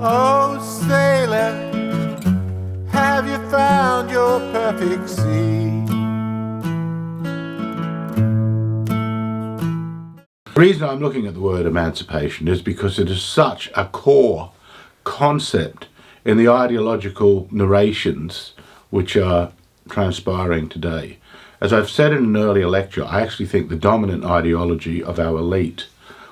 Oh, sailor, have you found your perfect sea? The reason I'm looking at the word emancipation is because it is such a core concept in the ideological narrations which are transpiring today. As I've said in an earlier lecture, I actually think the dominant ideology of our elite,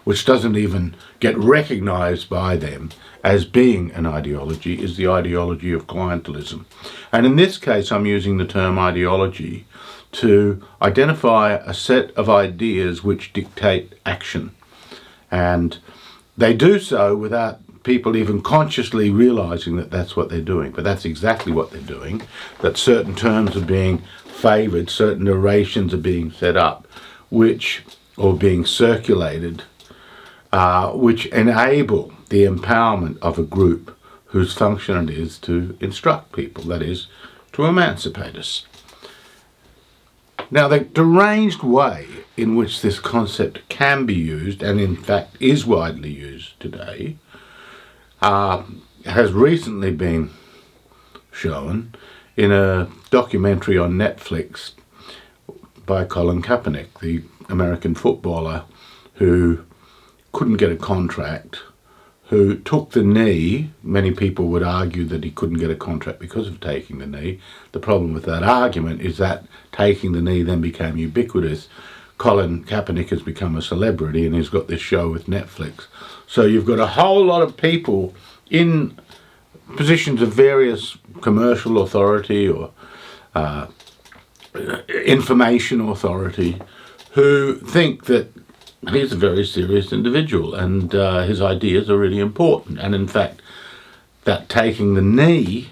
which doesn't even get recognised by them as being an ideology, is the ideology of clientelism. And in this case, I'm using the term ideology to identify a set of ideas which dictate action. And they do so without people even consciously realising that that's what they're doing. But that's exactly what they're doing, that certain terms are being favoured, certain narrations are being set up, or being circulated, which enable the empowerment of a group whose function it is to instruct people, that is, to emancipate us. Now, the deranged way in which this concept can be used, and in fact is widely used today, has recently been shown in a documentary on Netflix by Colin Kaepernick, the American footballer who couldn't get a contract, who took the knee. Many people would argue that he couldn't get a contract because of taking the knee. The problem with that argument is that taking the knee then became ubiquitous. Colin Kaepernick has become a celebrity and he's got this show with Netflix. So you've got a whole lot of people in positions of various commercial authority or information authority who think that he's a very serious individual and his ideas are really important. And in fact, that taking the knee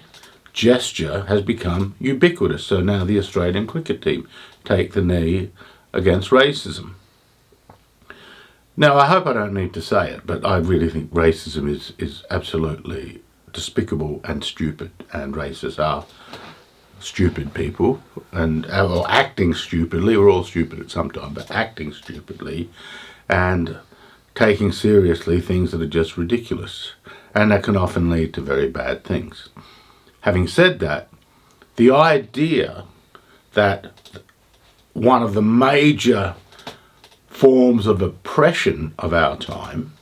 gesture has become ubiquitous. So now the Australian cricket team take the knee against racism. Now, I hope I don't need to say it, but I really think racism is absolutely despicable and stupid, and racists are stupid people, and acting stupidly. We're all stupid at some time, but acting stupidly and taking seriously things that are just ridiculous, and that can often lead to very bad things. Having said that, the idea that one of the major forms of oppression of our time,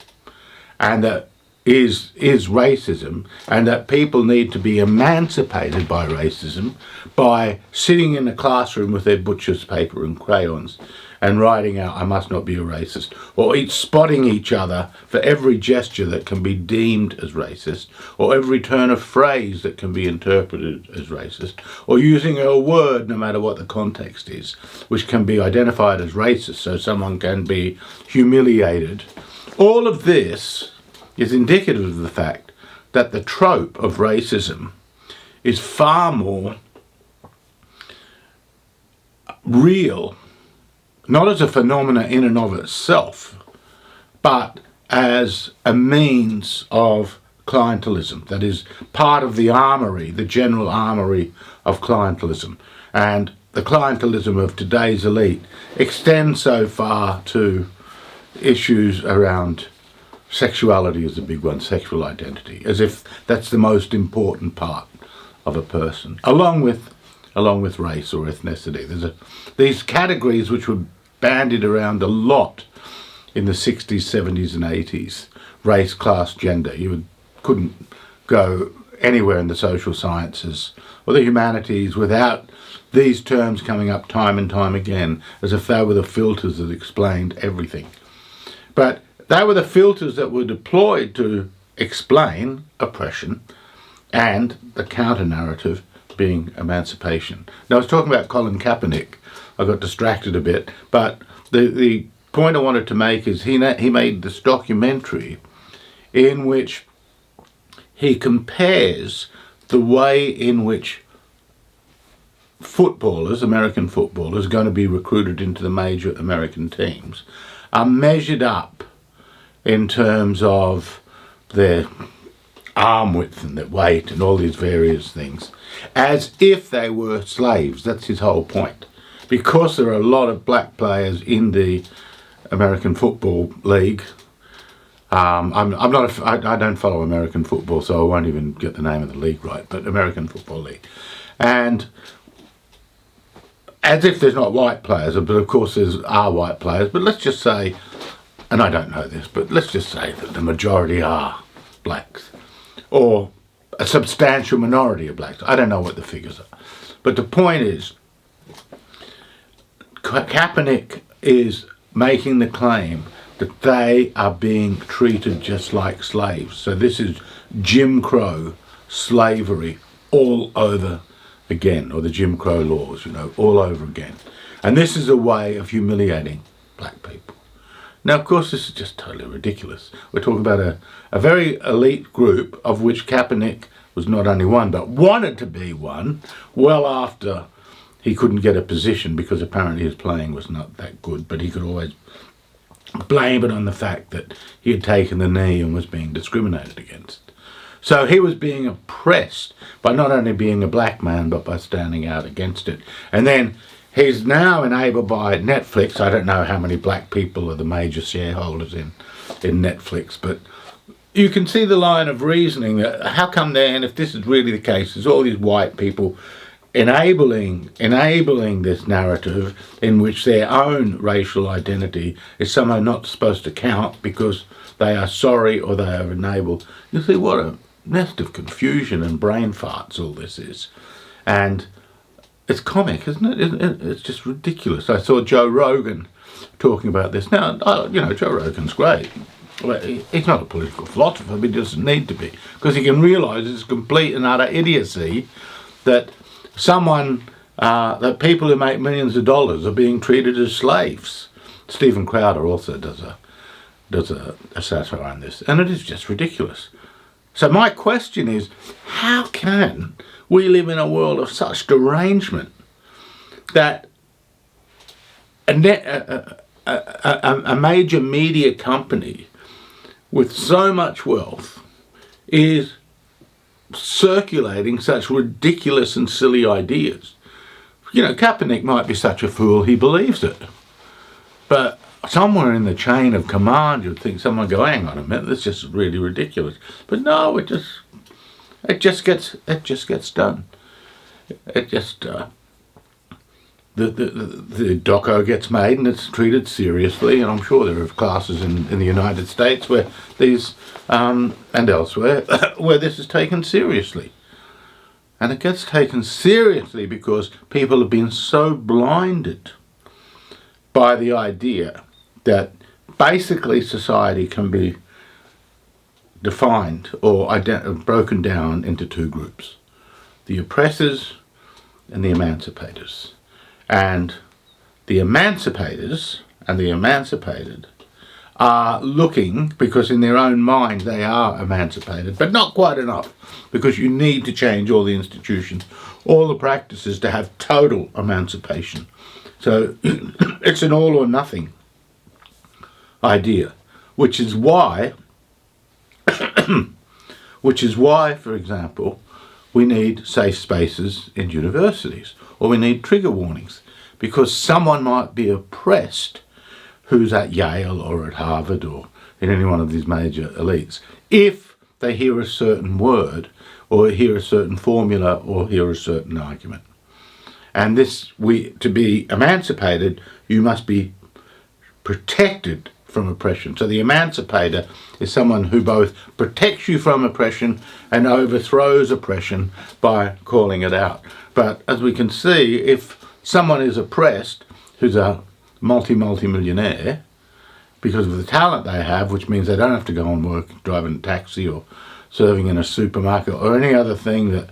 and that is racism, and that people need to be emancipated by racism by sitting in a classroom with their butcher's paper and crayons and writing out, "I must not be a racist," or spotting each other for every gesture that can be deemed as racist, or every turn of phrase that can be interpreted as racist, or using a word, no matter what the context is, which can be identified as racist so someone can be humiliated. All of this is indicative of the fact that the trope of racism is far more real, not as a phenomena in and of itself, but as a means of clientelism, that is part of the armoury, the general armoury of clientelism. And the clientelism of today's elite extends so far to issues around sexuality is a big one, sexual identity, as if that's the most important part of a person, along with race or ethnicity. There's these categories which were bandied around a lot in the 60s, 70s and 80s, race, class, gender. You couldn't go anywhere in the social sciences or the humanities without these terms coming up time and time again, as if they were the filters that explained everything. But they were the filters that were deployed to explain oppression, and the counter-narrative being emancipation. Now, I was talking about Colin Kaepernick. I got distracted a bit, but the point I wanted to make is he made this documentary in which he compares the way in which footballers, American footballers, going to be recruited into the major American teams, are measured up in terms of their arm width and their weight and all these various things, as if they were slaves. That's his whole point. Because there are a lot of black players in the American Football League, I'm not. I don't follow American football, so I won't even get the name of the league right. But American Football League, and as if there's not white players, but of course there are white players. But let's just say, and I don't know this, but let's just say that the majority are blacks, or a substantial minority of blacks. I don't know what the figures are, but the point is, Kaepernick is making the claim that they are being treated just like slaves. So this is Jim Crow slavery all over again, or the Jim Crow laws, all over again. And this is a way of humiliating black people. Now, of course, this is just totally ridiculous. We're talking about a very elite group, of which Kaepernick was not only one, but wanted to be one, well after he couldn't get a position because apparently his playing was not that good, but he could always blame it on the fact that he had taken the knee and was being discriminated against. So he was being oppressed by not only being a black man, but by standing out against it. And then he's now enabled by Netflix. I don't know how many black people are the major shareholders in Netflix, but you can see the line of reasoning that how come then, if this is really the case, there's all these white people enabling this narrative in which their own racial identity is somehow not supposed to count because they are sorry or they are enabled. You see what a nest of confusion and brain farts all this is. And it's comic, isn't it? It's just ridiculous. I saw Joe Rogan talking about this. Now, Joe Rogan's great. Well, he's not a political philosopher, but he doesn't need to be, because he can realise it's complete and utter idiocy that that people who make millions of dollars are being treated as slaves. Stephen Crowder also does a satire on this, and it is just ridiculous. So my question is, how can we live in a world of such derangement that a major media company with so much wealth is circulating such ridiculous and silly ideas? Kaepernick might be such a fool he believes it, but somewhere in the chain of command you'd think someone go, hang on a minute, this is just really ridiculous. But no, it just gets done. It just the doco gets made and it's treated seriously, and I'm sure there are classes in the United States where these and elsewhere where this is taken seriously. And it gets taken seriously because people have been so blinded by the idea that basically society can be defined or broken down into two groups: the oppressors and the emancipators. And the emancipators and the emancipated are looking, because in their own mind they are emancipated, but not quite enough, because you need to change all the institutions, all the practices to have total emancipation. So it's an all or nothing idea, which is why, for example, we need safe spaces in universities, or we need trigger warnings, because someone might be oppressed who's at Yale or at Harvard or in any one of these major elites if they hear a certain word or hear a certain formula or hear a certain argument. And to be emancipated, you must be protected from oppression. So the emancipator is someone who both protects you from oppression and overthrows oppression by calling it out. But as we can see, if someone is oppressed who's a multi-millionaire because of the talent they have, which means they don't have to go and work driving a taxi or serving in a supermarket or any other thing that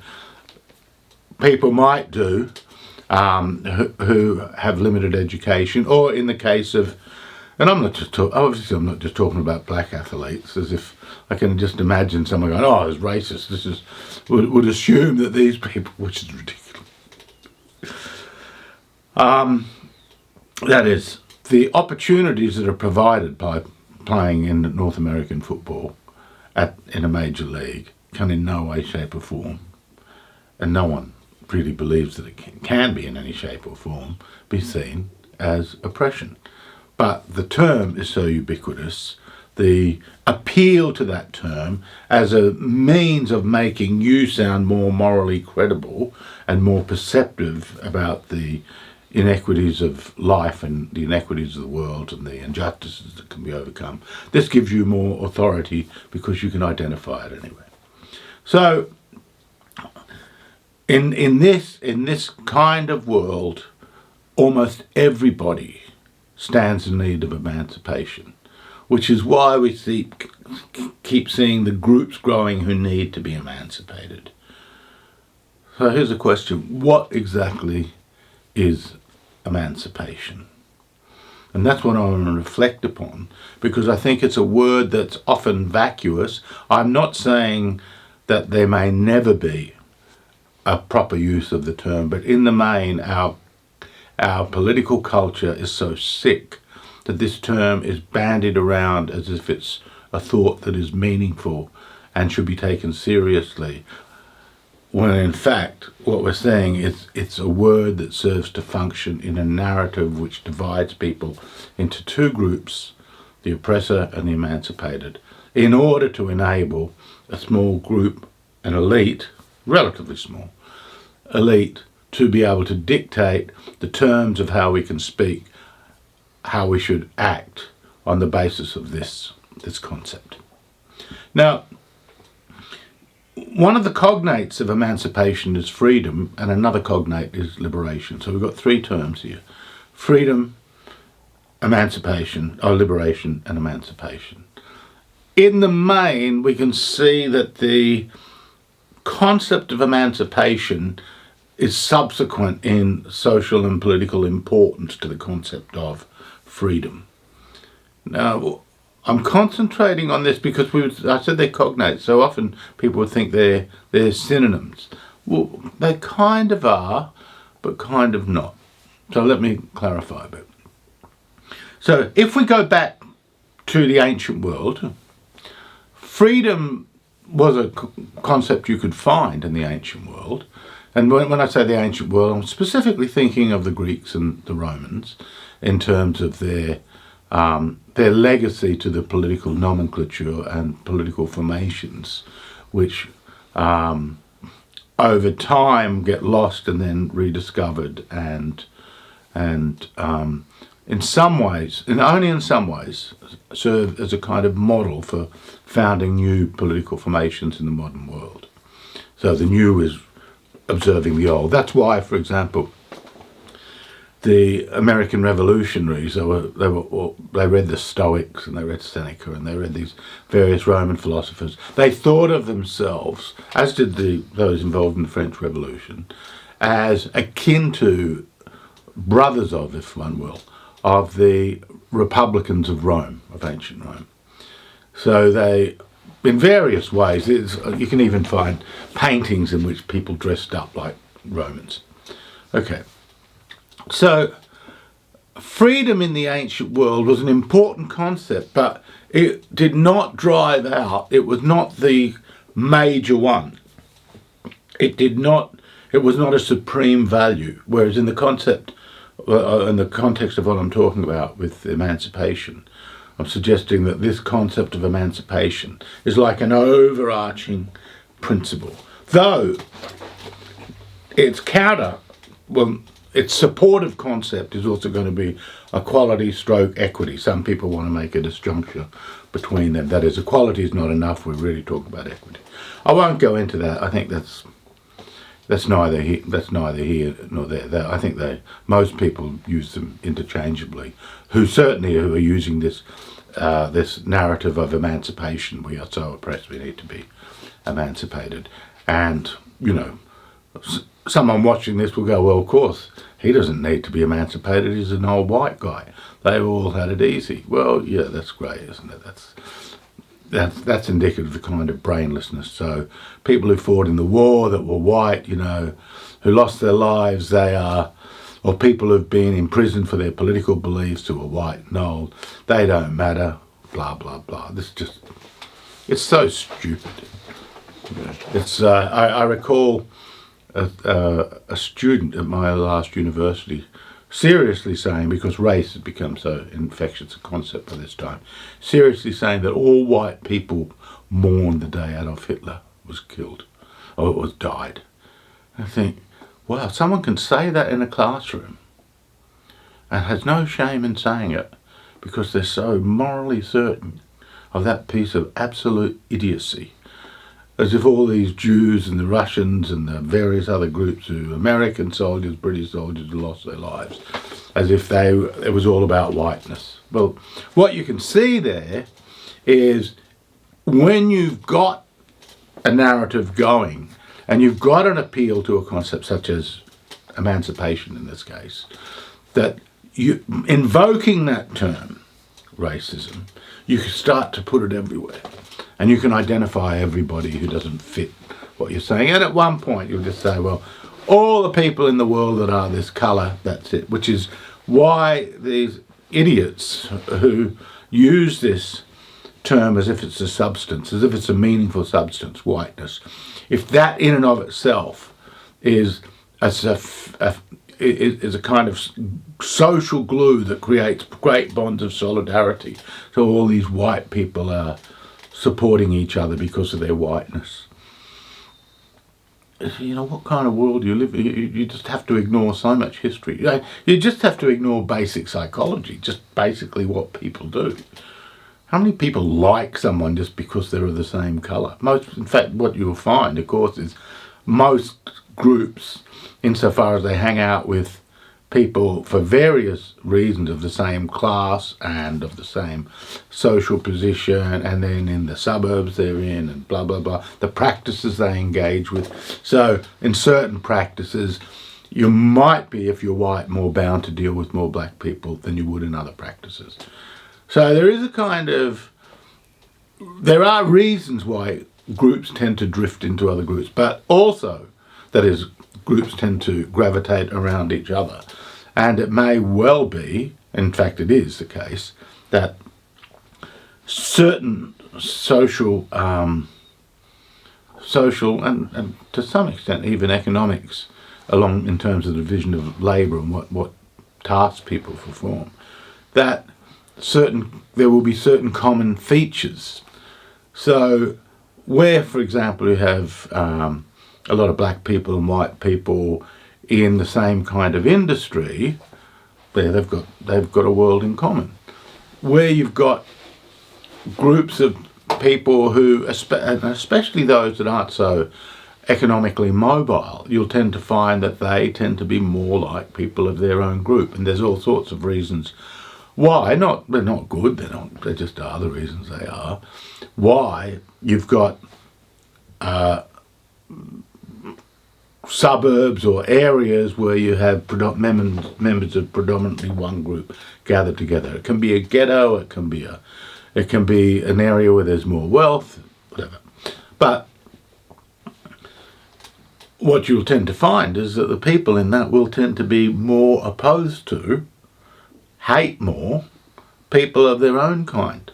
people might do who have limited education, or in the case of, and I'm not just talking about black athletes, as if I can just imagine someone going, oh, it's racist, would assume that these people, which is ridiculous. That is, the opportunities that are provided by playing in North American football in a major league can in no way, shape or form, and no one really believes that it can be in any shape or form, be seen as oppression. But the term is so ubiquitous the appeal to that term as a means of making you sound more morally credible and more perceptive about the inequities of life and the inequities of the world and the injustices that can be overcome. This gives you more authority because you can identify it anyway. So in this kind of world, almost everybody stands in need of emancipation, which is why we keep seeing the groups growing who need to be emancipated. So here's a question: what exactly is emancipation? And that's what I want to reflect upon, because I think it's a word that's often vacuous. I'm not saying that there may never be a proper use of the term, but in the main, our political culture is so sick that this term is bandied around as if it's a thought that is meaningful and should be taken seriously, when in fact what we're saying is it's a word that serves to function in a narrative which divides people into two groups, the oppressor and the emancipated, in order to enable a small group, an elite, relatively small elite, to be able to dictate the terms of how we can speak, how we should act on the basis of this concept. Now, one of the cognates of emancipation is freedom, and another cognate is liberation. So we've got three terms here: freedom, emancipation, or liberation and emancipation. In the main, we can see that the concept of emancipation is subsequent in social and political importance to the concept of freedom. Now, I'm concentrating on this because I said they're cognates. So often people would think they're synonyms. Well, they kind of are, but kind of not. So let me clarify a bit. So if we go back to the ancient world, freedom was a concept you could find in the ancient world. And when I say the ancient world, I'm specifically thinking of the Greeks and the Romans in terms of their legacy to the political nomenclature and political formations, which over time get lost and then rediscovered, and in some ways, and only in some ways, serve as a kind of model for founding new political formations in the modern world. So the new is observing the old. That's why, for example, the American revolutionaries, they read the Stoics and they read Seneca and they read these various Roman philosophers. They thought of themselves, as did those involved in the French Revolution, as akin to brothers of, if one will, of the republicans of Rome, of ancient Rome. So they, in various ways, you can even find paintings in which people dressed up like Romans. Okay. So, freedom in the ancient world was an important concept, but it did not drive out, it was not the major one. It was not a supreme value, whereas in the context of what I'm talking about with emancipation, I'm suggesting that this concept of emancipation is like an overarching principle. Though its its supportive concept is also going to be equality stroke equity. Some people want to make a disjuncture between them. That is, equality is not enough, we're really talking about equity. I won't go into that. I think that's neither here nor there. I think most people use them interchangeably, who are using this narrative of emancipation. We are so oppressed, we need to be emancipated. And, someone watching this will go, well, of course, he doesn't need to be emancipated, he's an old white guy. They've all had it easy. Well, yeah, that's great, isn't it? That's indicative of the kind of brainlessness. So people who fought in the war that were white, who lost their lives, or people who've been imprisoned for their political beliefs who are white and old, they don't matter, blah, blah, blah. It's so stupid. I recall a student at my last university seriously saying, because race has become so infectious a concept by this time, seriously saying that all white people mourned the day Adolf Hitler was killed, or was died. I think, wow, someone can say that in a classroom and has no shame in saying it because they're so morally certain of that piece of absolute idiocy. As if all these Jews and the Russians and the various other groups, American soldiers, British soldiers, who lost their lives, as if it was all about whiteness. Well, what you can see there is when you've got a narrative going and you've got an appeal to a concept such as emancipation in this case, that you invoking that term, racism, you can start to put it everywhere. And you can identify everybody who doesn't fit what you're saying. And at one point you'll just say, well, all the people in the world that are this colour, that's it. Which is why these idiots who use this term as if it's a substance, as if it's a meaningful substance, whiteness, if that in and of itself is a kind of social glue that creates great bonds of solidarity, so all these white people are supporting each other because of their whiteness. You know, what kind of world you live in? You just have to ignore so much history. You just have to ignore basic psychology, just basically what people do. How many people like someone just because they're of the same colour? In fact, what you'll find, of course, is most groups, insofar as they hang out with people for various reasons of the same class and of the same social position, and then in the suburbs they're in, and blah blah blah, the practices they engage with. So in certain practices you might be, if you're white, more bound to deal with more black people than you would in other practices. So there are reasons why groups tend to drift into other groups, but also, that is, groups tend to gravitate around each other. And it may well be, in fact it is the case, that certain social and to some extent even economics, along in terms of the division of labour and what tasks people perform, that there will be certain common features. So where, for example, you have a lot of black people and white people in the same kind of industry, there they've got a world in common. Where you've got groups of people who, especially those that aren't so economically mobile, you'll tend to find that they tend to be more like people of their own group, and there's all sorts of reasons why. They're not good, they just are the reasons they are. Why you've got suburbs or areas where you have members of predominantly one group gathered together. It can be a ghetto, it can be an area where there's more wealth, whatever. But what you'll tend to find is that the people in that will tend to be more opposed to, hate more, people of their own kind.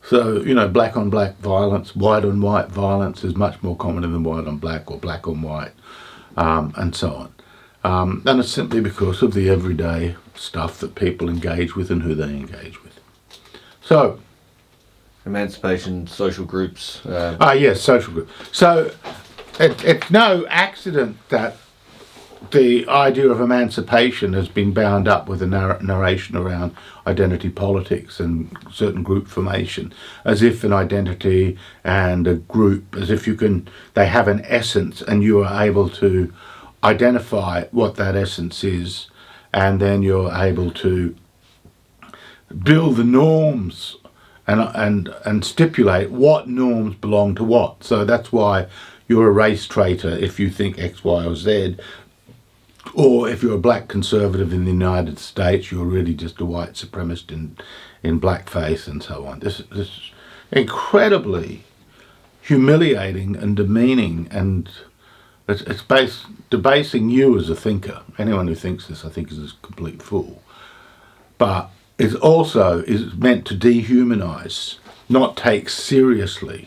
So, you know, black on black violence, white on white violence is much more common than white on black or black on white, and so on. And it's simply because of the everyday stuff that people engage with and who they engage with. So, emancipation, social groups. Yes, social groups. So, it's no accident that the idea of emancipation has been bound up with a narration around identity politics and certain group formation, as if an identity and a group, as if they have an essence and you are able to identify what that essence is, and then you're able to build the norms and stipulate what norms belong to what. So that's why you're a race traitor if you think X, Y or Z. Or if you're a black conservative in the United States, you're really just a white supremacist in blackface and so on. This is incredibly humiliating and demeaning, and it's debasing you as a thinker. Anyone who thinks this, I think, is a complete fool. But it also is meant to dehumanise, not take seriously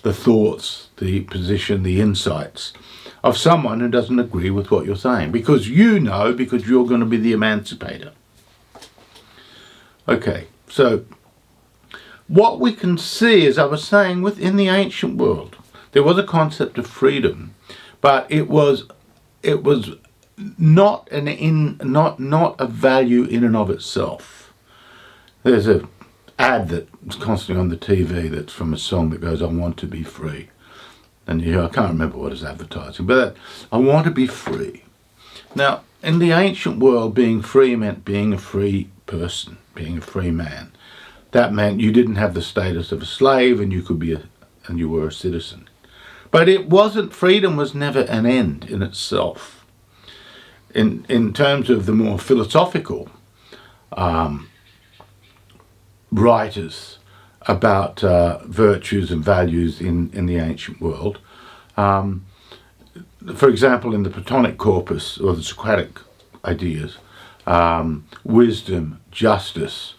the thoughts, the position, the insights of someone who doesn't agree with what you're saying, because you're going to be the emancipator. Okay, so what we can see, as I was saying, within the ancient world, there was a concept of freedom, but it was not a value in and of itself. There's a ad that's constantly on the TV that's from a song that goes, "I want to be free." And I can't remember what it's advertising, but I want to be free. Now, in the ancient world, being free meant being a free person, being a free man. That meant you didn't have the status of a slave, and you were a citizen. But it wasn't. Freedom was never an end in itself. In terms of the more philosophical writers about virtues and values in the ancient world. For example, in the Platonic corpus, or the Socratic ideas, wisdom, justice,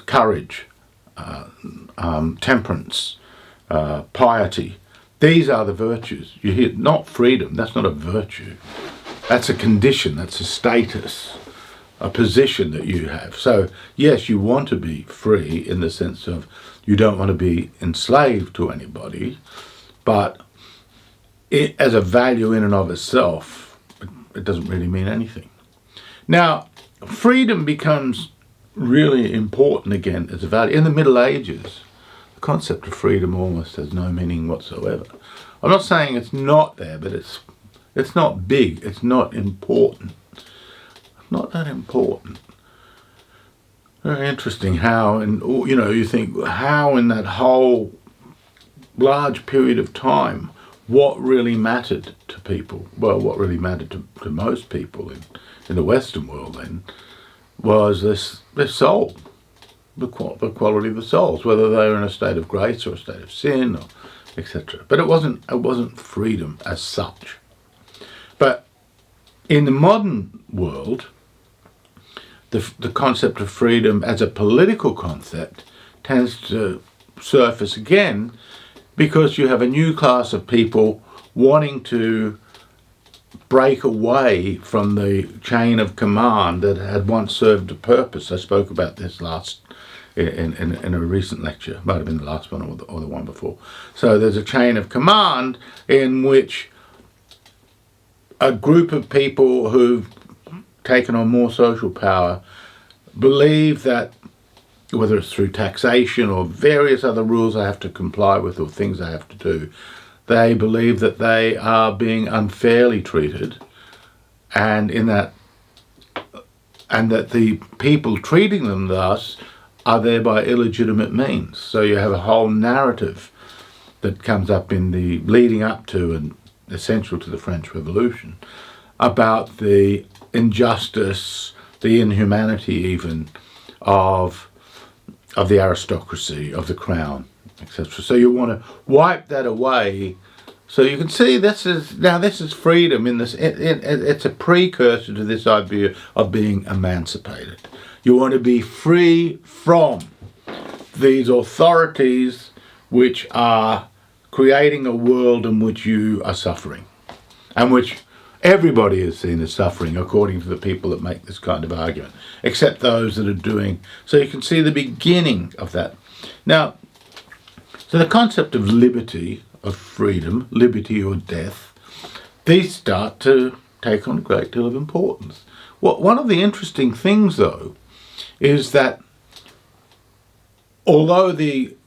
courage, temperance, piety, these are the virtues. You hear, not freedom, that's not a virtue. That's a condition, that's a status, a position that you have. So yes, you want to be free in the sense of you don't want to be enslaved to anybody, but as a value in and of itself, it doesn't really mean anything. Now, freedom becomes really important again as a value. In the Middle Ages, the concept of freedom almost has no meaning whatsoever. I'm not saying it's not there, but it's not big, it's not important. Not that important. Very interesting how, you think how in that whole large period of time, what really mattered to people, well, what really mattered to most people in the Western world then, was their soul, the quality of the souls, whether they were in a state of grace or a state of sin, or etc. But it wasn't freedom as such. But in the modern world, the concept of freedom as a political concept tends to surface again, because you have a new class of people wanting to break away from the chain of command that had once served a purpose. I spoke about this in a recent lecture, might have been the last one or the one before. So there's a chain of command in which a group of people who've taken on more social power believe that, whether it's through taxation or various other rules they have to comply with or things they have to do, they believe that they are being unfairly treated, and that the people treating them thus are there by illegitimate means. So you have a whole narrative that comes up in the leading up to and essential to the French Revolution about the injustice, the inhumanity even of the aristocracy, of the crown, etc. So you want to wipe that away. So you can see this is freedom in this. It's a precursor to this idea of being emancipated. You want to be free from these authorities which are creating a world in which you are suffering, and which everybody is seen as suffering according to the people that make this kind of argument, except those that are doing. So you can see the beginning of that. Now, so the concept of liberty, of freedom, liberty or death, these start to take on a great deal of importance. One of the interesting things, though, is that although the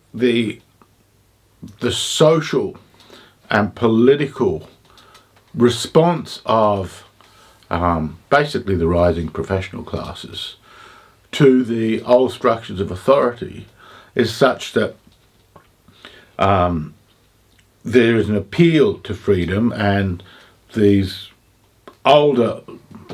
social and political response of basically the rising professional classes to the old structures of authority is such that there is an appeal to freedom, and these older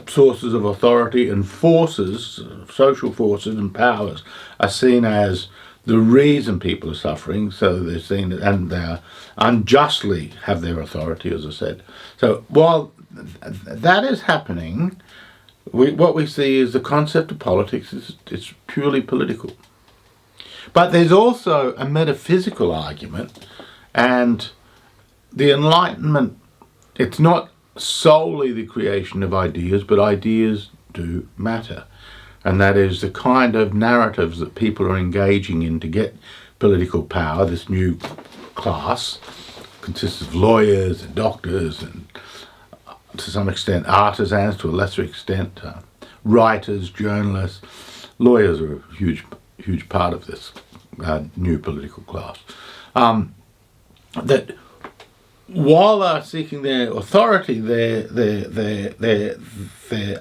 sources of authority and forces, social forces and powers, are seen as the reason people are suffering. So they're seen, and they unjustly have their authority, as I said. So while that is happening, what we see is the concept of politics is purely political. But there's also a metaphysical argument, and the Enlightenment it's not solely the creation of ideas, but ideas do matter. And that is the kind of narratives that people are engaging in to get political power. This new class consists of lawyers and doctors and, to some extent, artisans, to a lesser extent, writers, journalists. Lawyers are a huge part of this new political class. That while they're seeking their authority, their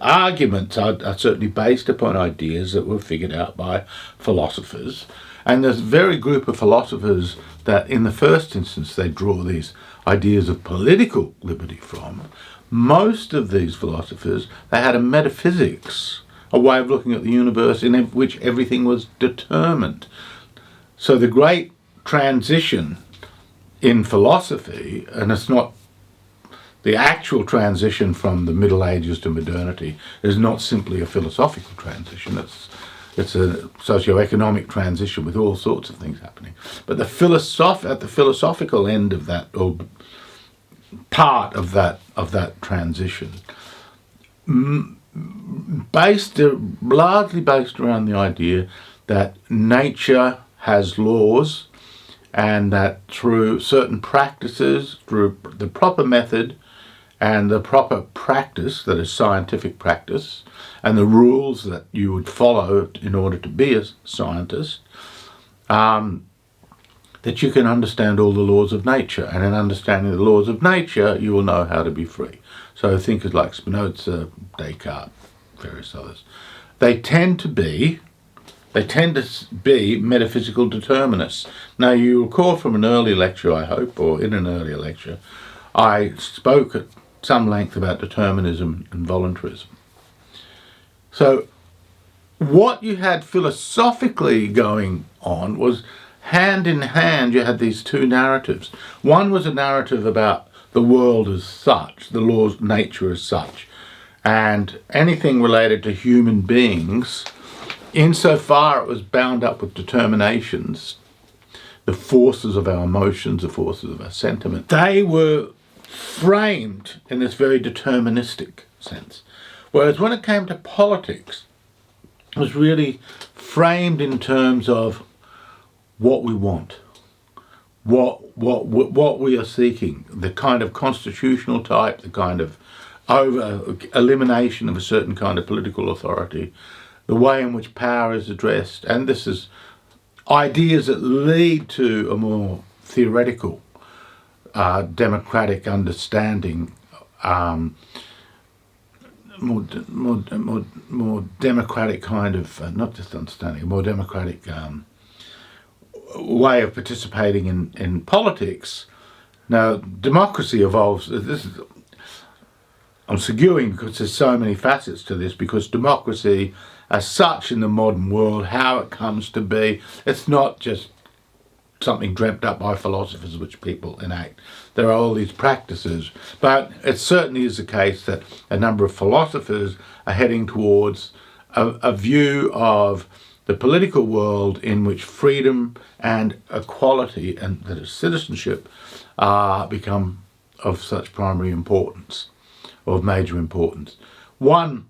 arguments are certainly based upon ideas that were figured out by philosophers. And there's a very group of philosophers that in the first instance they draw these ideas of political liberty from. Most of these philosophers, they had a metaphysics, a way of looking at the universe in which everything was determined. So the great transition in philosophy, and it's not the actual transition from the Middle Ages to modernity, is not simply a philosophical transition. It's a socio-economic transition with all sorts of things happening. But at the philosophical end of that, or part of that transition, largely based around the idea that nature has laws, and that through certain practices, through the proper method and the proper practice, that is scientific practice, and the rules that you would follow in order to be a scientist, that you can understand all the laws of nature. And in understanding the laws of nature, you will know how to be free. So thinkers like Spinoza, Descartes, various others, they tend to be metaphysical determinists. Now, you recall from an early lecture, I hope, or in an earlier lecture, I spoke at some length about determinism and voluntarism. So what you had philosophically going on was, hand in hand, you had these two narratives. One was a narrative about the world as such, the laws of nature as such, and anything related to human beings, insofar it was bound up with determinations, the forces of our emotions, the forces of our sentiment, they were framed in this very deterministic sense. Whereas when it came to politics, it was really framed in terms of what we want, what we are seeking, the kind of constitutional type, the kind of elimination of a certain kind of political authority, the way in which power is addressed, and this is ideas that lead to a more theoretical, democratic understanding, more democratic kind of, not just understanding, a more democratic way of participating in politics. Now, democracy evolves. I'm seguing because there's so many facets to this, because democracy as such in the modern world, how it comes to be, it's not just something dreamt up by philosophers which people enact. There are all these practices, but it certainly is the case that a number of philosophers are heading towards a view of the political world in which freedom and equality, and that is citizenship, become of such primary importance, or of major importance. One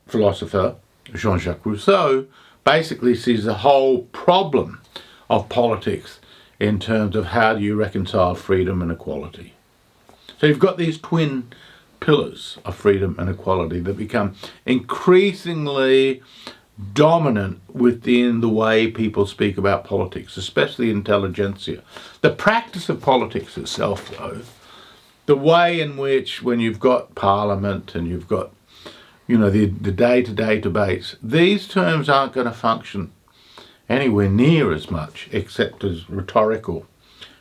philosopher, Jean-Jacques Rousseau, basically sees the whole problem of politics in terms of how do you reconcile freedom and equality. So you've got these twin pillars of freedom and equality that become increasingly dominant within the way people speak about politics, especially intelligentsia. The practice of politics itself, though, the way in which, when you've got parliament and you've got, the day-to-day debates, these terms aren't going to function anywhere near as much, except as rhetorical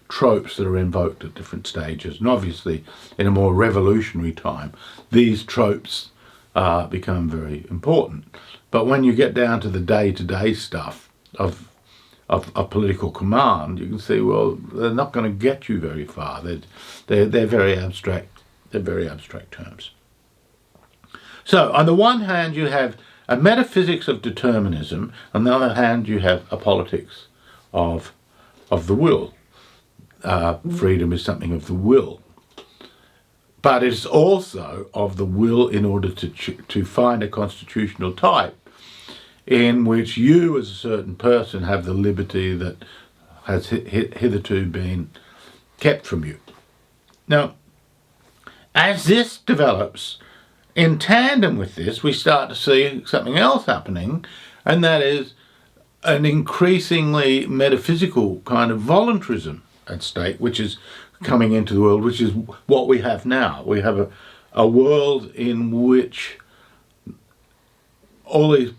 tropes that are invoked at different stages. And obviously, in a more revolutionary time, these tropes become very important. But when you get down to the day-to-day stuff of political command, you can see, well, they're not going to get you very far. They're very abstract. They're very abstract terms. So, on the one hand, you have a metaphysics of determinism. On the other hand, you have a politics of the will. Freedom is something of the will. but it's also of the will in order to find a constitutional type in which you as a certain person have the liberty that has hitherto been kept from you. Now, as this develops, in tandem with this, we start to see something else happening, and that is an increasingly metaphysical kind of voluntarism at stake, which is coming into the world, which is what we have now. We have a world in which all these,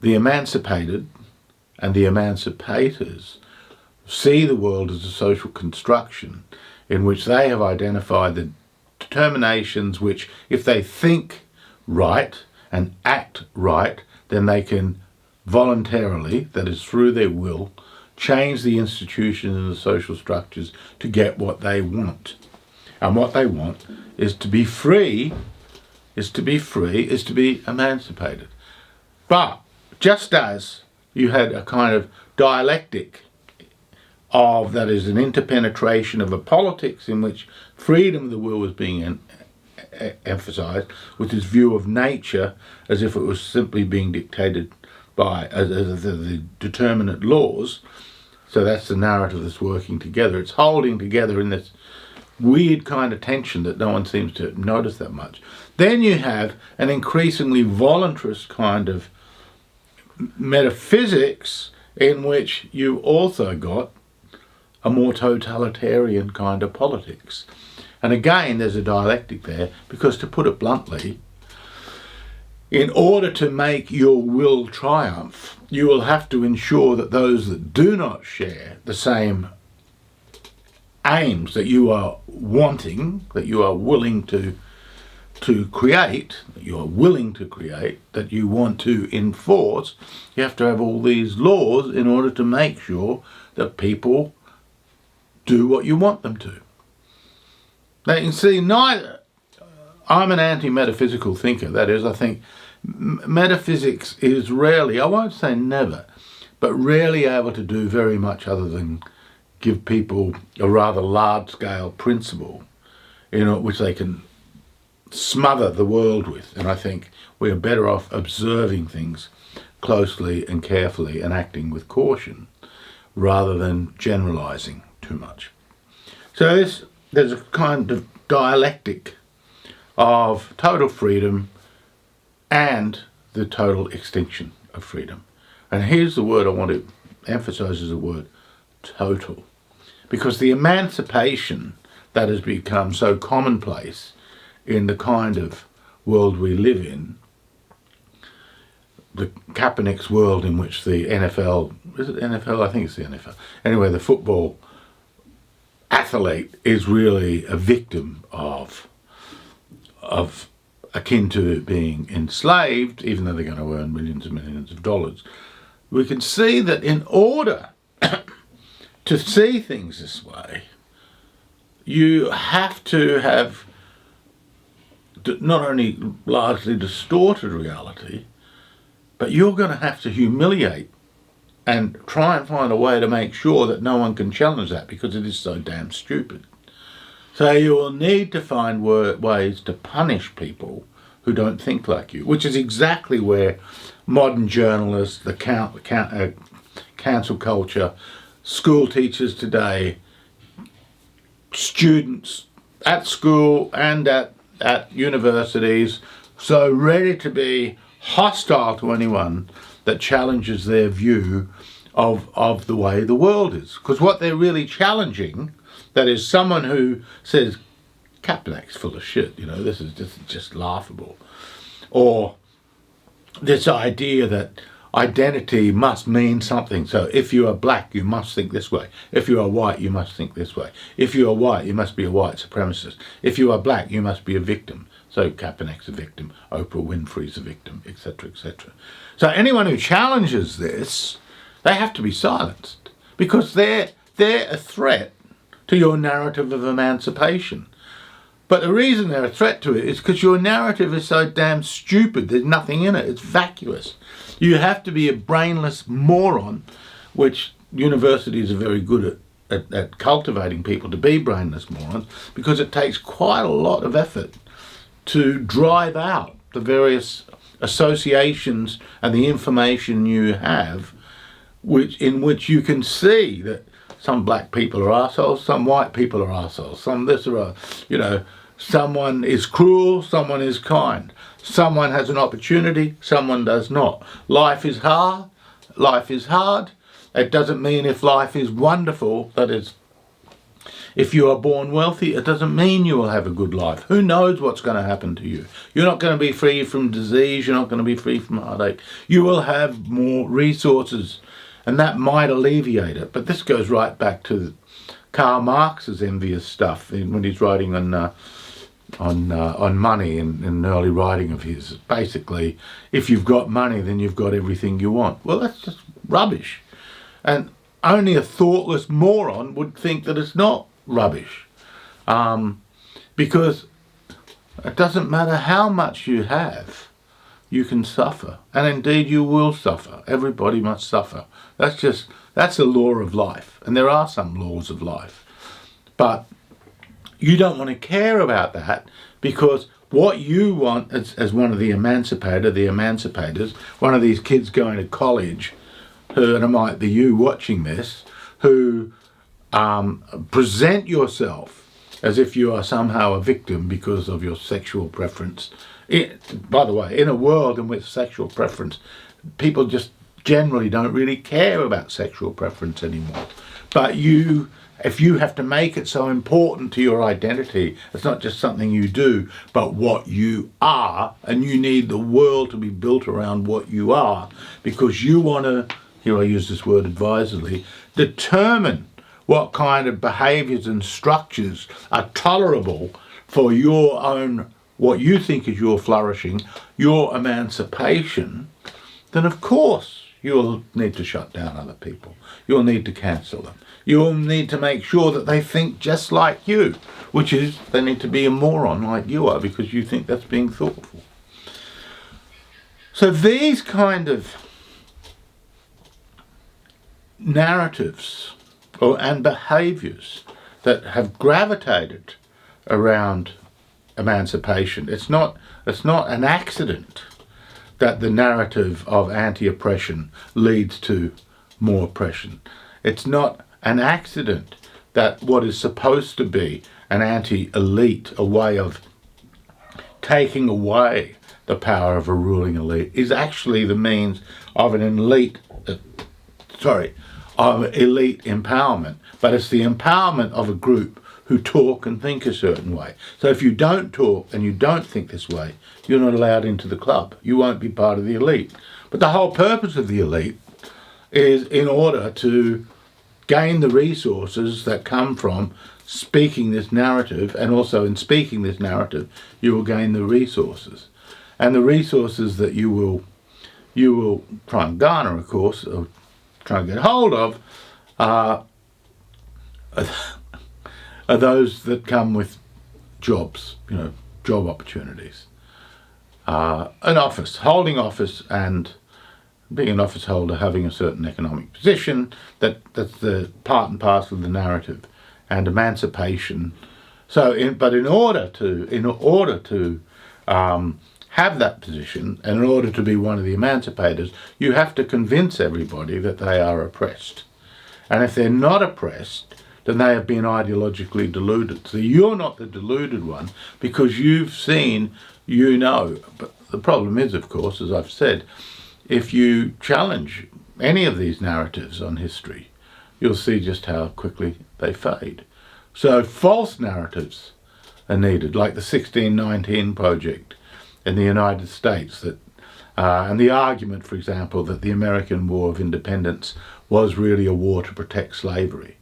the emancipated and the emancipators see the world as a social construction in which they have identified the determinations which, if they think right and act right, then they can voluntarily, that is through their will, change the institutions and the social structures to get what they want. And what they want is to be free, is to be emancipated. But just as you had a kind of dialectic of, that is, an interpenetration of a politics in which freedom of the will was being emphasised, with this view of nature as if it was simply being dictated by the determinate laws. So that's the narrative that's working together. It's holding together in this weird kind of tension that no one seems to notice that much. Then you have an increasingly voluntarist kind of metaphysics in which you also got a more totalitarian kind of politics. And again, there's a dialectic there, because to put it bluntly, in order to make your will triumph, you will have to ensure that those that do not share the same aims that you are wanting, that you are willing to create, that you are willing to create, that you want to enforce, you have to have all these laws in order to make sure that people do what you want them to. Now you can see, I'm an anti-metaphysical thinker. That is, I think metaphysics is rarely, I won't say never, but rarely able to do very much other than give people a rather large-scale principle, which they can smother the world with. And I think we are better off observing things closely and carefully and acting with caution rather than generalising too much. So there's a kind of dialectic of total freedom and the total extinction of freedom. And here's the word I want to emphasise, is the word total. Because the emancipation that has become so commonplace in the kind of world we live in, the Kaepernick's world in which the NFL, is it NFL? I think it's the NFL. Anyway, the football athlete is really a victim of akin to being enslaved, even though they're going to earn millions and millions of dollars. We can see that in order to see things this way, you have to have not only largely distorted reality, but you're going to have to humiliate and try and find a way to make sure that no one can challenge that, because it is so damn stupid. So you will need to find ways to punish people who don't think like you, which is exactly where modern journalists, the cancel culture, school teachers today, students at school and at universities, so ready to be hostile to anyone that challenges their view of the way the world is. Because what they're really challenging, that is someone who says, Kaepernick's full of shit, this is just laughable. Or this idea that identity must mean something. So if you are black, you must think this way. If you are white, you must think this way. If you are white, you must be a white supremacist. If you are black, you must be a victim. So Kaepernick's a victim, Oprah Winfrey's a victim, etc., etc. So anyone who challenges this, they have to be silenced, because they're a threat to your narrative of emancipation. But the reason they're a threat to it is because your narrative is so damn stupid. There's nothing in it. It's vacuous. You have to be a brainless moron, which universities are very good at cultivating people to be brainless morons, because it takes quite a lot of effort to drive out the various associations and the information you have, in which you can see that some black people are arseholes, some white people are arseholes, some this or someone is cruel, someone is kind, someone has an opportunity, someone does not. Life is hard. It doesn't mean if life is wonderful, that is, if you are born wealthy, it doesn't mean you will have a good life. Who knows what's going to happen to you? You're not going to be free from disease. You're not going to be free from heartache. You will have more resources, and that might alleviate it. But this goes right back to Karl Marx's envious stuff when he's writing on money in an early writing of his. Basically, if you've got money, then you've got everything you want. Well, that's just rubbish. And only a thoughtless moron would think that it's not rubbish. Because it doesn't matter how much you have, you can suffer. And indeed you will suffer. Everybody must suffer. That's a law of life. And there are some laws of life. But you don't want to care about that, because what you want as one of the emancipators, one of these kids going to college, who, and it might be you watching this, who present yourself as if you are somehow a victim because of your sexual preference. By the way, in a world in which sexual preference, people just generally don't really care about sexual preference anymore. But if you have to make it so important to your identity, it's not just something you do, but what you are, and you need the world to be built around what you are, because you want to, here I use this word advisedly, determine what kind of behaviours and structures are tolerable for your own, what you think is your flourishing, your emancipation, then of course you'll need to shut down other people. You'll need to cancel them. You'll need to make sure that they think just like you, which is they need to be a moron like you are, because you think that's being thoughtful. So these kind of narratives and behaviours that have gravitated around emancipation, it's not an accident that the narrative of anti-oppression leads to more oppression. It's not an accident that what is supposed to be an anti-elite, a way of taking away the power of a ruling elite, is actually the means of an elite empowerment. But it's the empowerment of a group who talk and think a certain way. So if you don't talk and you don't think this way, you're not allowed into the club. You won't be part of the elite. But the whole purpose of the elite is in order to gain the resources that come from speaking this narrative, and also in speaking this narrative, you will gain the resources. And the resources that you will try and garner, of course, or try and get hold of, are those that come with jobs, job opportunities. An office, holding office, and being an office holder, having a certain economic position, that's the part and parcel of the narrative, and emancipation. So, in order to have that position, and in order to be one of the emancipators, you have to convince everybody that they are oppressed. And if they're not oppressed, then they have been ideologically deluded. So you're not the deluded one, because you've seen, But the problem is, of course, as I've said, if you challenge any of these narratives on history, you'll see just how quickly they fade. So false narratives are needed, like the 1619 Project in the United States, and the argument, for example, that the American War of Independence was really a war to protect slavery.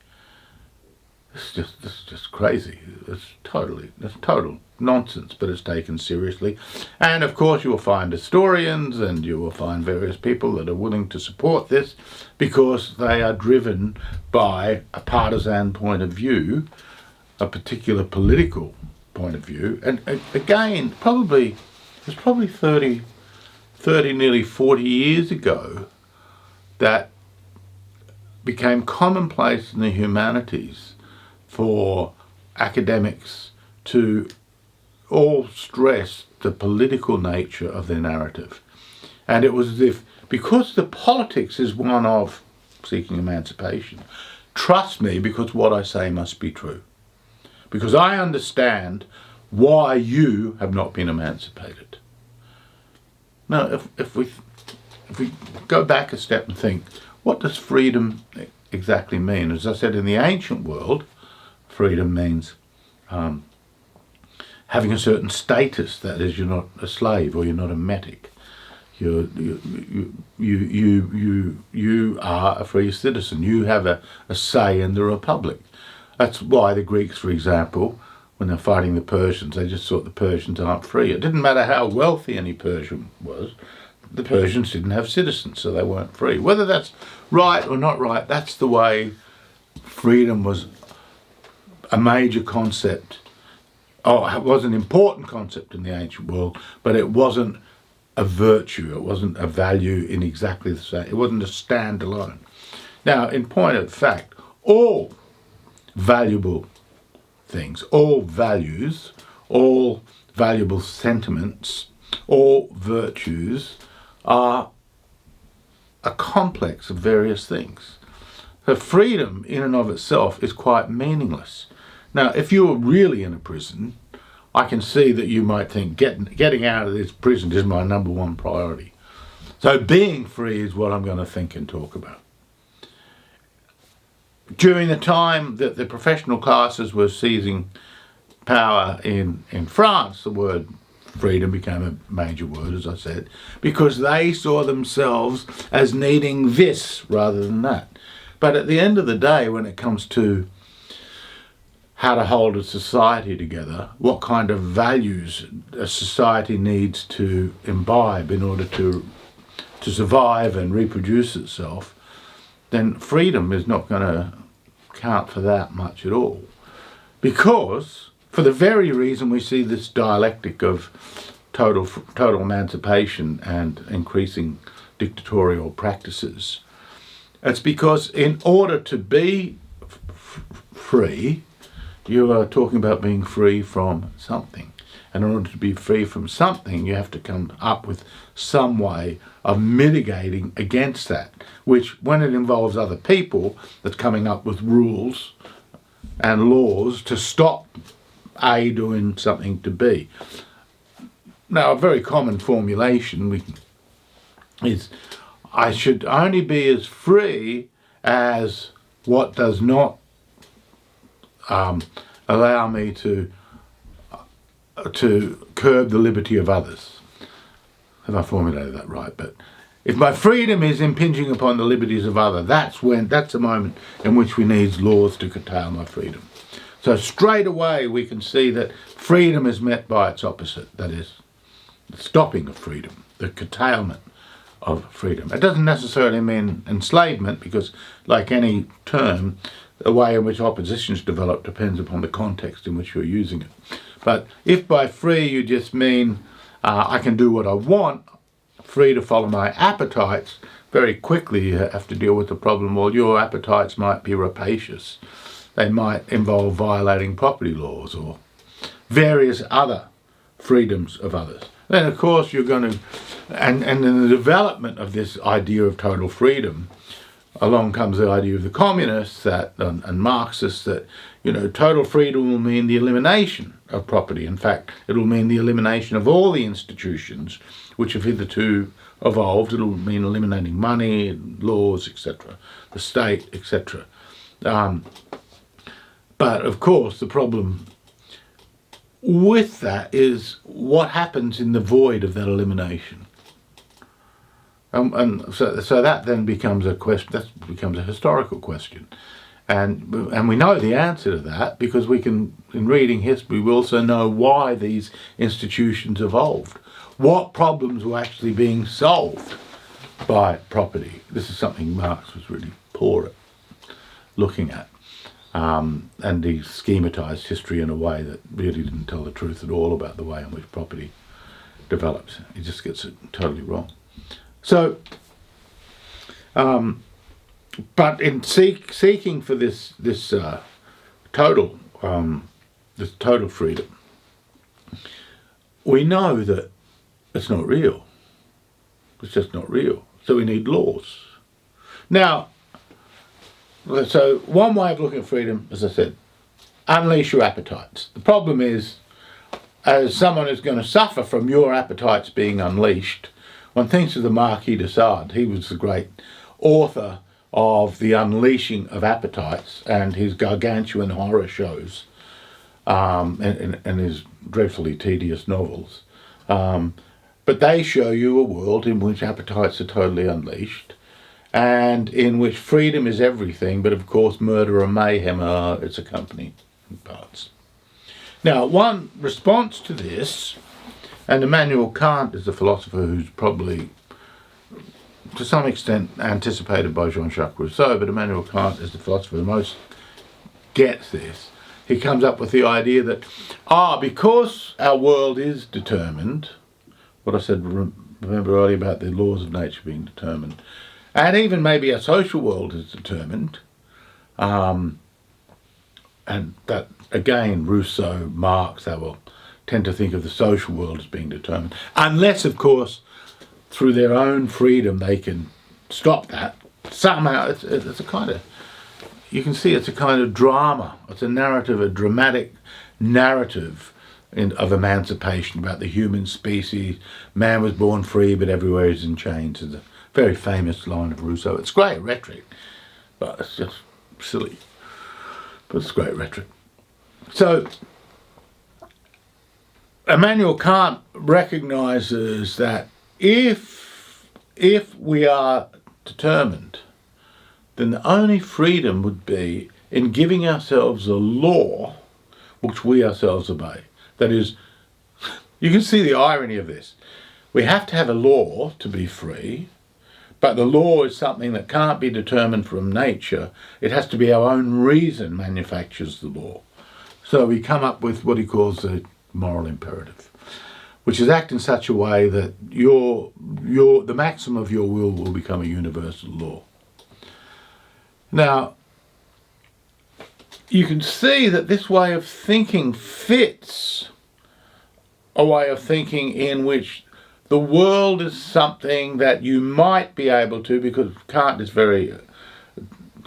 It's just crazy. It's total nonsense, but it's taken seriously. And of course you will find historians, and you will find various people that are willing to support this, because they are driven by a partisan point of view, a particular political point of view. And again, it was probably 30, nearly 40 years ago, that became commonplace in the humanities for academics to all stress the political nature of their narrative. And it was as if, because the politics is one of seeking emancipation, trust me because what I say must be true. Because I understand why you have not been emancipated. Now, if we go back a step and think, what does freedom exactly mean? As I said, in the ancient world, freedom means having a certain status. That is, you're not a slave or you're not a metic. You are a free citizen. You have a say in the republic. That's why the Greeks, for example, when they're fighting the Persians, they just thought the Persians aren't free. It didn't matter how wealthy any Persian was. The Persians didn't have citizens, so they weren't free. Whether that's right or not right, that's the way freedom was a major concept. Oh, it was an important concept in the ancient world, but it wasn't a virtue. It wasn't a value in exactly the same. It wasn't a standalone. Now, in point of fact, all valuable things, all values, all valuable sentiments, all virtues are a complex of various things. So freedom in and of itself is quite meaningless. Now, if you were really in a prison, I can see that you might think getting out of this prison is my number one priority. So being free is what I'm going to think and talk about. During the time that the professional classes were seizing power in France, the word freedom became a major word, as I said, because they saw themselves as needing this rather than that. But at the end of the day, when it comes to how to hold a society together, what kind of values a society needs to imbibe in order to survive and reproduce itself, then freedom is not going to count for that much at all. Because, for the very reason we see this dialectic of total emancipation and increasing dictatorial practices, it's because in order to be free, you are talking about being free from something. And in order to be free from something, you have to come up with some way of mitigating against that, which, when it involves other people, that's coming up with rules and laws to stop A doing something to B. Now, a very common formulation is, I should only be as free as what does not allow me to curb the liberty of others. Have I formulated that right? But if my freedom is impinging upon the liberties of others, that's the moment in which we need laws to curtail my freedom. So straight away we can see that freedom is met by its opposite, that is, the stopping of freedom, the curtailment of freedom. It doesn't necessarily mean enslavement, because like any term, the way in which oppositions develop depends upon the context in which you're using it. But if by free you just mean I can do what I want, free to follow my appetites, very quickly you have to deal with the problem, well, your appetites might be rapacious. They might involve violating property laws or various other freedoms of others. Then, of course, you're going to... And in the development of this idea of total freedom, along comes the idea of the communists and Marxists that, total freedom will mean the elimination of property. In fact, it will mean the elimination of all the institutions which have hitherto evolved. It will mean eliminating money, laws, etc., the state, etc. But, of course, the problem with that is what happens in the void of that elimination. And so that then becomes a question. That becomes a historical question, and we know the answer to that because we can, in reading history, we also know why these institutions evolved. What problems were actually being solved by property? This is something Marx was really poor at looking at, and he schematized history in a way that really didn't tell the truth at all about the way in which property develops. He just gets it totally wrong. So, But in seeking for this total freedom, we know that it's not real. It's just not real. So we need laws. Now, so one way of looking at freedom, as I said, unleash your appetites. The problem is, as someone who's going to suffer from your appetites being unleashed, one thinks of the Marquis de Sade. He was the great author of The Unleashing of Appetites and his gargantuan horror shows and his dreadfully tedious novels. But they show you a world in which appetites are totally unleashed and in which freedom is everything, but of course murder and mayhem are its accompanying parts. Now, one response to this, and Immanuel Kant is the philosopher who's probably to some extent anticipated by Jean-Jacques Rousseau, but Immanuel Kant is the philosopher who most gets this. He comes up with the idea that, because our world is determined, what I said, remember earlier about the laws of nature being determined, and even maybe our social world is determined, and that, again, Rousseau, Marx, they will tend to think of the social world as being determined, unless, of course, through their own freedom they can stop that. Somehow it's a kind of, you can see it's a kind of drama. It's a narrative, a dramatic narrative of emancipation about the human species. Man was born free, but everywhere he's in chains. It's a very famous line of Rousseau. It's great rhetoric, but it's just silly. But it's great rhetoric. So Immanuel Kant recognises that if we are determined, then the only freedom would be in giving ourselves a law which we ourselves obey. That is, you can see the irony of this. We have to have a law to be free, but the law is something that can't be determined from nature. It has to be our own reason manufactures the law. So we come up with what he calls the moral imperative, which is act in such a way that the maxim of your will become a universal law. Now, you can see that this way of thinking fits a way of thinking in which the world is something that you might be able to, because Kant is very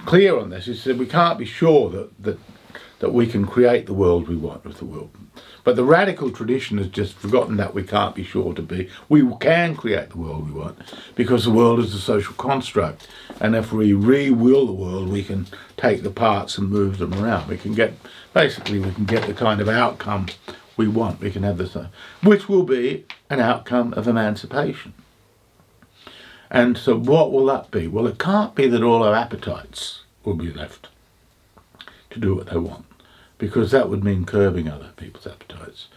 clear on this. He said we can't be sure that we can create the world we want with the world. But the radical tradition has just forgotten that we can't be sure to be. We can create the world we want because the world is a social construct. And if we re-will the world, we can take the parts and move them around. We can get the kind of outcome we want. We can have this, which will be an outcome of emancipation. And so what will that be? Well, it can't be that all our appetites will be left to do what they want, because that would mean curbing other people's appetites.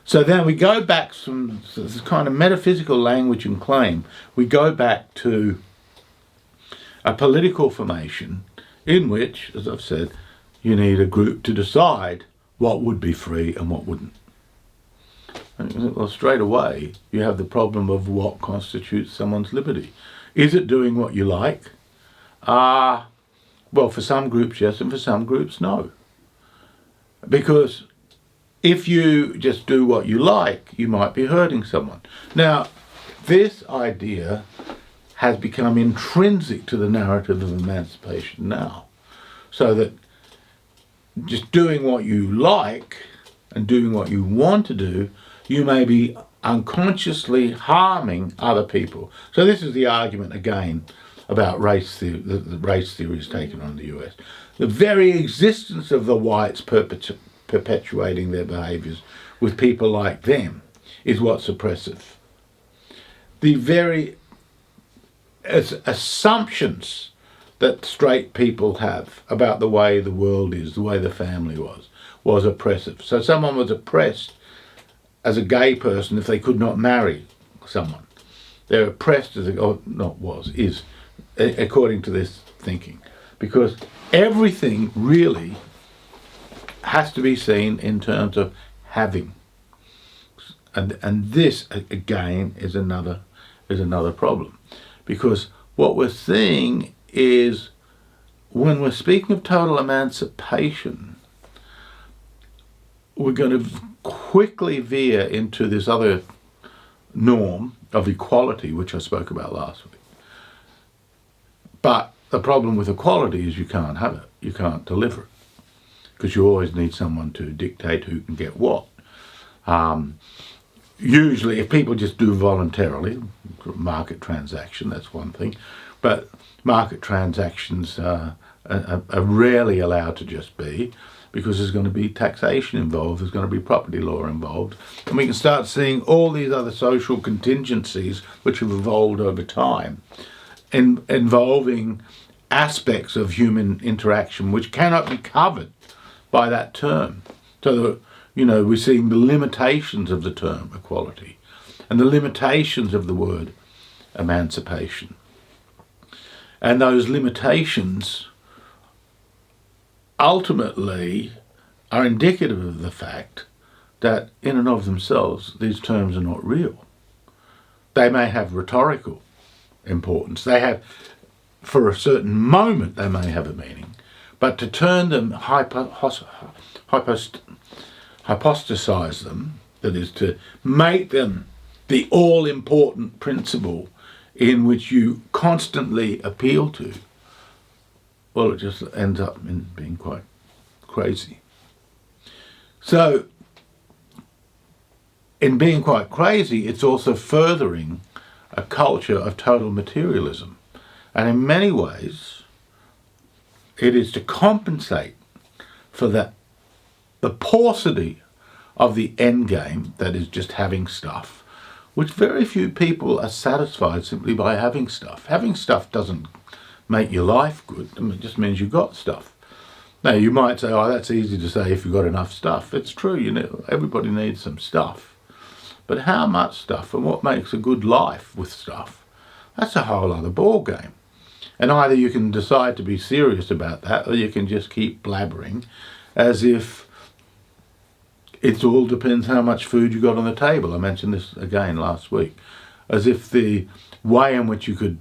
So then we go back from this kind of metaphysical language and claim, we go back to a political formation in which, as I've said, you need a group to decide what would be free and what wouldn't. And, well, straight away, you have the problem of what constitutes someone's liberty. Is it doing what you like? Well, for some groups, yes, and for some groups, no. Because if you just do what you like, you might be hurting someone. Now, this idea has become intrinsic to the narrative of emancipation now. So that just doing what you like and doing what you want to do, you may be unconsciously harming other people. So this is the argument again about race theory, the race theory is taken on in the US. The very existence of the whites perpetuating their behaviours with people like them is what's oppressive. The very assumptions that straight people have about the way the world is, the way the family was oppressive. So someone was oppressed as a gay person if they could not marry someone. They're oppressed as is, according to this thinking. Because everything really has to be seen in terms of having. And this, again, is another problem. Because what we're seeing is when we're speaking of total emancipation, we're going to quickly veer into this other norm of equality, which I spoke about last week. But the problem with equality is you can't have it, you can't deliver it, because you always need someone to dictate who can get what. Usually, if people just do voluntarily, market transaction, that's one thing, but market transactions are rarely allowed to just be, because there's going to be taxation involved, there's going to be property law involved, and we can start seeing all these other social contingencies which have evolved over time, involving aspects of human interaction which cannot be covered by that term. So, we're seeing the limitations of the term equality and the limitations of the word emancipation. And those limitations ultimately are indicative of the fact that in and of themselves these terms are not real. They may have rhetorical importance. They have, for a certain moment, they may have a meaning. But to turn them, hypostasize them, that is to make them the all-important principle in which you constantly appeal to, well, it just ends up in being quite crazy. So, in being quite crazy, it's also furthering a culture of total materialism. And in many ways, it is to compensate for the paucity of the end game, that is just having stuff, which very few people are satisfied simply by having stuff. Having stuff doesn't make your life good. It just means you got stuff. Now, you might say, oh, that's easy to say if you've got enough stuff. It's true, everybody needs some stuff. But how much stuff and what makes a good life with stuff, that's a whole other ball game. And either you can decide to be serious about that, or you can just keep blabbering as if it all depends how much food you got on the table. I mentioned this again last week. As if the way in which you could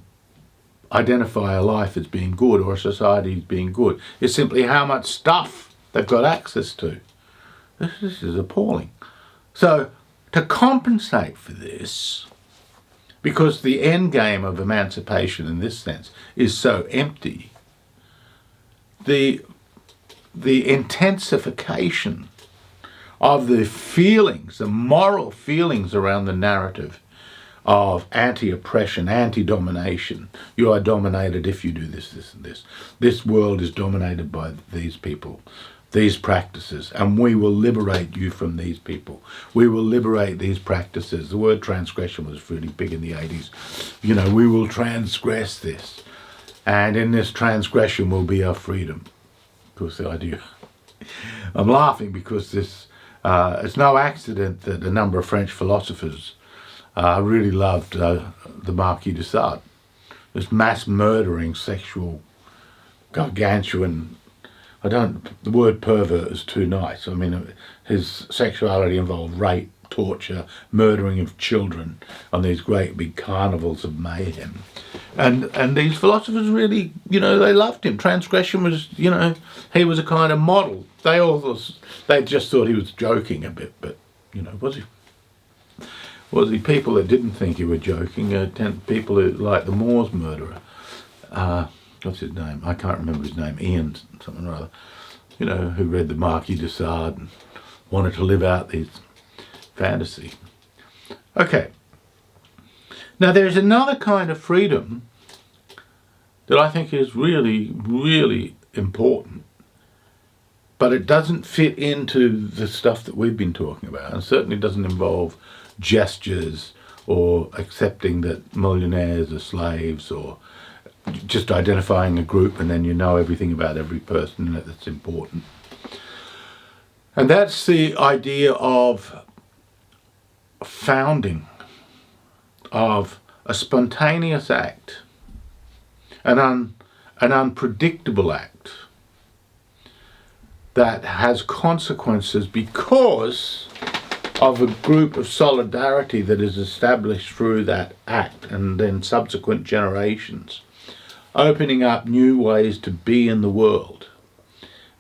identify a life as being good or a society as being good is simply how much stuff they've got access to. This is appalling. So, to compensate for this, because the end game of emancipation in this sense is so empty, the intensification of the feelings, the moral feelings around the narrative of anti-oppression, anti-domination. You are dominated if you do this, this, and this. This world is dominated by these people, these practices, and we will liberate you from these people. We will liberate these practices. The word transgression was really big in the 80s. We will transgress this, and in this transgression will be our freedom. Of course, the idea. I'm laughing because this. It's no accident that a number of French philosophers really loved the Marquis de Sade. This mass murdering, sexual, gargantuan. The word pervert is too nice. I mean, his sexuality involved rape, torture, murdering of children on these great big carnivals of mayhem. And these philosophers really, they loved him. Transgression was, he was a kind of model. They just thought he was joking a bit, but, was he? Was he? People that didn't think he was joking, people who, like the Moors murderer, what's his name? I can't remember his name, Ian something or other, who read the Marquis de Sade and wanted to live out these fantasy. Okay. Now there's another kind of freedom that I think is really, really important, but it doesn't fit into the stuff that we've been talking about, and certainly doesn't involve gestures or accepting that millionaires are slaves or just identifying a group and then everything about every person in it that's important. And that's the idea of founding, of a spontaneous act, an unpredictable act that has consequences because of a group of solidarity that is established through that act and then subsequent generations opening up new ways to be in the world.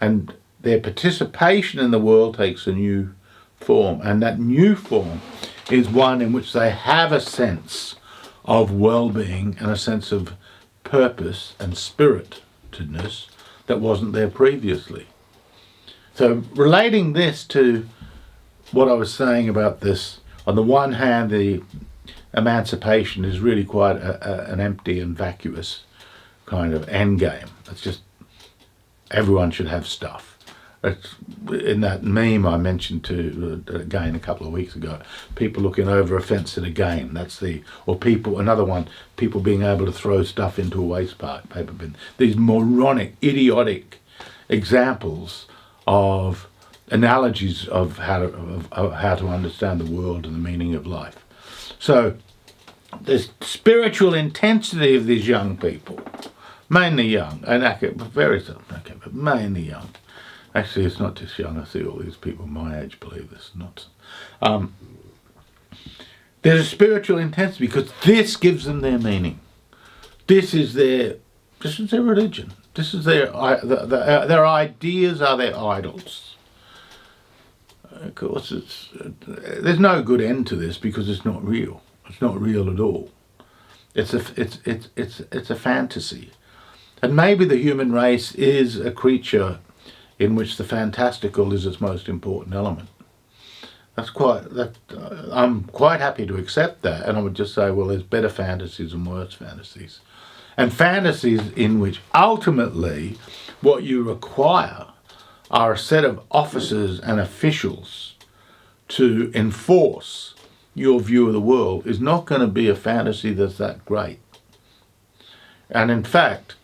And their participation in the world takes a new form. And that new form is one in which they have a sense of well-being and a sense of purpose and spiritedness that wasn't there previously. So relating this to what I was saying about this, on the one hand, the emancipation is really quite an empty and vacuous kind of end game. It's just everyone should have stuff. It's, in that meme I mentioned to again a couple of weeks ago, people looking over a fence at a game. Another one, people being able to throw stuff into a waste paper bin. These moronic, idiotic examples of analogies of how to understand the world and the meaning of life. So the spiritual intensity of these young people, mainly young, and but mainly young. Actually, it's not just young. I see all these people my age believe this nonsense. There's a spiritual intensity because this gives them their meaning. This is their religion. This is their ideas are their idols. Of course, there's no good end to this because it's not real. It's not real at all. It's a fantasy, and maybe the human race is a creature in which the fantastical is its most important element. I'm quite happy to accept that, and I would just say, well, there's better fantasies and worse fantasies. And fantasies in which ultimately what you require are a set of officers and officials to enforce your view of the world is not going to be a fantasy that's that great. And in fact,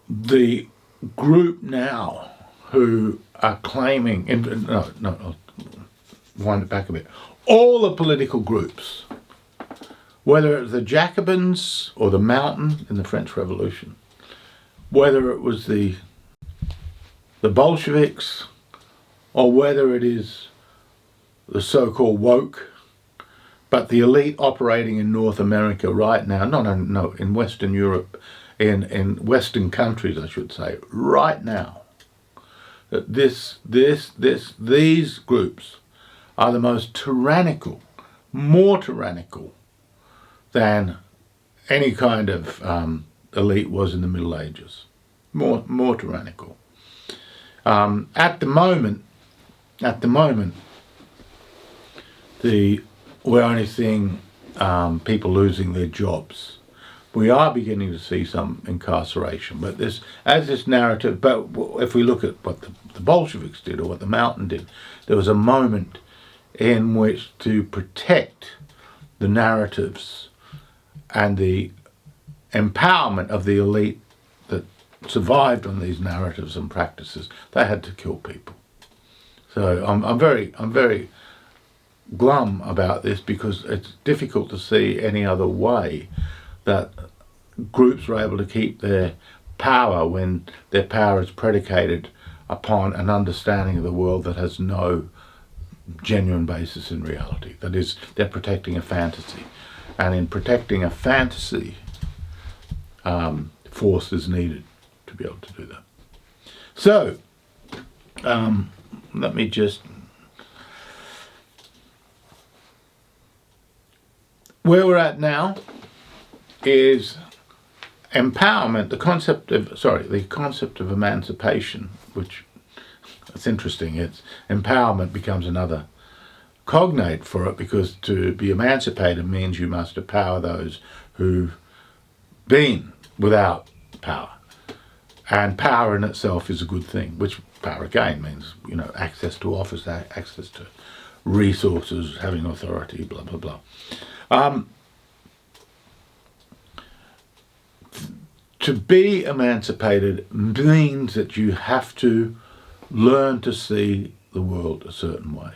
the group now who are claiming, I'll wind it back a bit. All the political groups, whether it was the Jacobins or the Mountain in the French Revolution, whether it was the Bolsheviks, or whether it is the so-called woke, but the elite operating in North America right now, in Western Europe, in Western countries, I should say, right now, that these groups are the most tyrannical, more tyrannical than any kind of elite was in the Middle Ages. More tyrannical. At the moment, we're only seeing people losing their jobs. We are beginning to see some incarceration, but this narrative. But if we look at what the Bolsheviks did or what the Mountain did, there was a moment in which to protect the narratives and the empowerment of the elite that survived on these narratives and practices, they had to kill people. So I'm very glum about this because it's difficult to see any other way that groups were able to keep their power when their power is predicated upon an understanding of the world that has no genuine basis in reality. That is, they're protecting a fantasy. And in protecting a fantasy, force is needed to be able to do that. So, let me just... Where we're at now is empowerment, the concept of emancipation, which it's interesting, it's empowerment becomes another cognate for it, because to be emancipated means you must empower those who've been without power. And power in itself is a good thing, which power again means, access to office, access to resources, having authority, blah, blah, blah. To be emancipated means that you have to learn to see the world a certain way.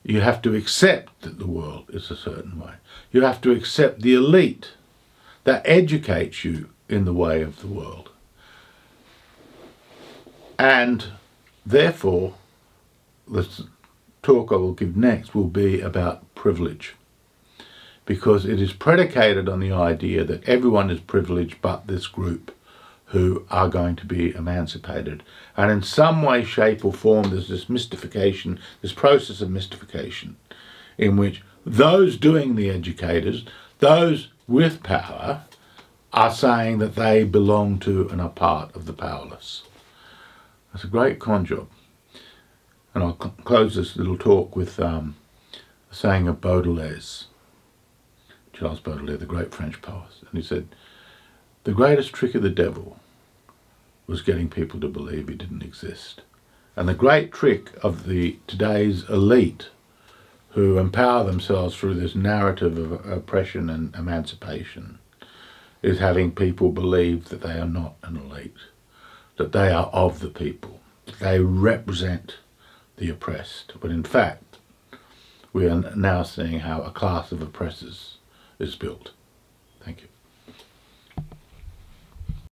You have to accept that the world is a certain way. You have to accept the elite that educates you in the way of the world. And therefore, the talk I will give next will be about privilege. because it is predicated on the idea that everyone is privileged but this group who are going to be emancipated. And in some way, shape or form, there's this mystification, this process of mystification, in which those doing the educators, those with power, are saying that they belong to and are part of the powerless. That's a great con job. And I'll close this little talk with a saying of Baudelaire's, Charles Baudelaire, the great French poet. And he said, the greatest trick of the devil was getting people to believe he didn't exist. And the great trick of today's elite, who empower themselves through this narrative of oppression and emancipation, is having people believe that they are not an elite, that they are of the people, that they represent the oppressed. But in fact, we are now seeing how a class of oppressors is built. Thank you.